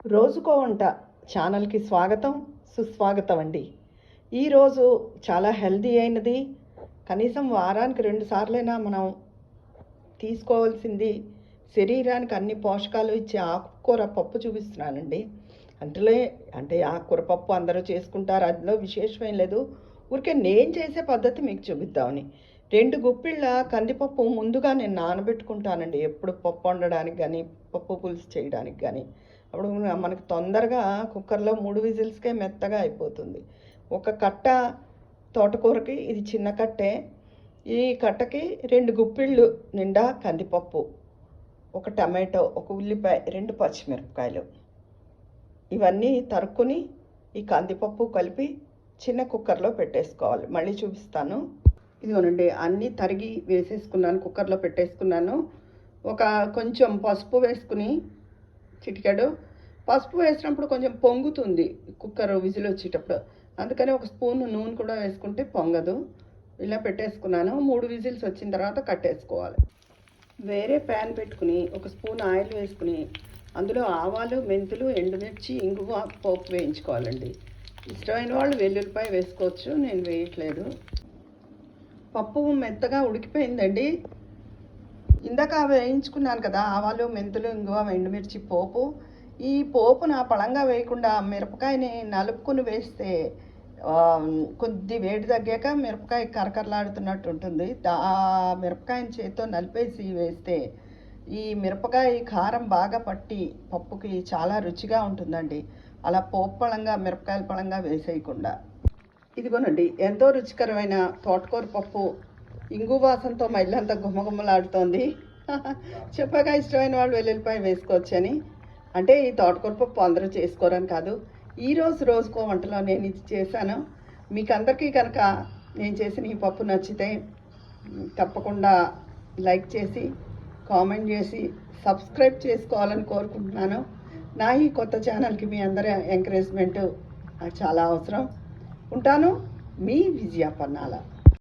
రోజుకో వంట ఛానల్కి స్వాగతం సుస్వాగతం అండి. ఈరోజు చాలా హెల్దీ అయినది, కనీసం వారానికి 2 సార్లైనా మనం తీసుకోవాల్సింది, శరీరానికి అన్ని పోషకాలు ఇచ్చే ఆకుకూర పప్పు చూపిస్తున్నానండి. అంటే ఆకుకూర పప్పు అందరూ చేసుకుంటారు, అందులో విశేషమేం లేదు. ఊరికే నేను చేసే పద్ధతి మీకు చూపిద్దామని 2 గుప్పిళ్ళ కందిపప్పు ముందుగా నేను నానబెట్టుకుంటానండి. ఎప్పుడు పప్పు వండడానికి కానీ పప్పు పులుసు చేయడానికి కానీ. అప్పుడు మనకి తొందరగా కుక్కర్లో 3 విజిల్స్కే మెత్తగా అయిపోతుంది. ఒక కట్ట తోటకూరకి ఇది చిన్న కట్టే. ఈ కట్టకి 2 గుప్పిళ్ళు నిండా కందిపప్పు, ఒక టమాటో, ఒక ఉల్లిపాయ, 2 పచ్చిమిరపకాయలు, ఇవన్నీ తరుక్కుని ఈ కందిపప్పు కలిపి చిన్న కుక్కర్లో పెట్టేసుకోవాలి. మళ్ళీ చూపిస్తాను. ఇదిగోనండి, అన్నీ తరిగి వేసేసుకున్నాను, కుక్కర్లో పెట్టేసుకున్నాను. కొంచెం పసుపు వేసుకుని, చిటికెడు పసుపు వేసినప్పుడు కొంచెం పొంగుతుంది కుక్కర్ విజిల్ వచ్చేటప్పుడు, అందుకని ఒక స్పూన్ నూనె కూడా వేసుకుంటే పొంగదు. ఇలా పెట్టేసుకున్నాను. 3 విజిల్స్ వచ్చిన తర్వాత కట్టేసుకోవాలి. వేరే ప్యాన్ పెట్టుకుని 1 స్పూన్ ఆయిల్ వేసుకుని అందులో ఆవాలు, మెంతులు, ఎండుమిర్చి, ఇంగువ పోపు వేయించుకోవాలండి. ఇష్టమైన వాళ్ళు వెల్లుల్లిపాయ వేసుకోవచ్చు, నేను వేయట్లేదు. పప్పు మెత్తగా ఉడికిపోయిందండి. ఇందాక వేయించుకున్నాను కదా ఆవాలు, మెంతులు, ఇంగువ, ఎండుమిర్చి పోపు. ఈ పోపు నా పళంగా వేయకుండా మిరపకాయని నలుపుకుని వేస్తే కొద్ది వేడి తగ్గాక మిరపకాయ కరకరలాడుతున్నట్టు ఉంటుంది. ఆ మిరపకాయని చేతితో నలిపేసి వేస్తే ఈ మిరపకాయ కారం బాగా పట్టి పప్పుకి చాలా రుచిగా ఉంటుందండి. అలా పోపు పళంగా మిరపకాయల పళంగా వేసేయకుండా. ఇదిగోనండి, ఎంతో రుచికరమైన తోటకూర పప్పు ఇంగు వాసనతో మా ఇల్లంతా గుమ్మగుమ్మలాడుతోంది. చెప్పగా ఇష్టమైన వాళ్ళు వెల్లుల్లిపాయ వేసుకోవచ్చని. అంటే ఈ తోటకూర పప్పు అందరూ చేసుకోరని కాదు, రోజుకో వంటలో నేను ఇది చేశాను. మీకు అందరికీ కనుక నేను చేసిన ఈ పప్పు నచ్చితే తప్పకుండా లైక్ చేసి, కామెంట్ చేసి, సబ్స్క్రైబ్ చేసుకోవాలని కోరుకుంటున్నాను. నా ఈ కొత్త ఛానల్కి మీ అందరి ఎంకరేజ్మెంటు చాలా అవసరం. ఉంటాను, మీ విజయ పన్నాల.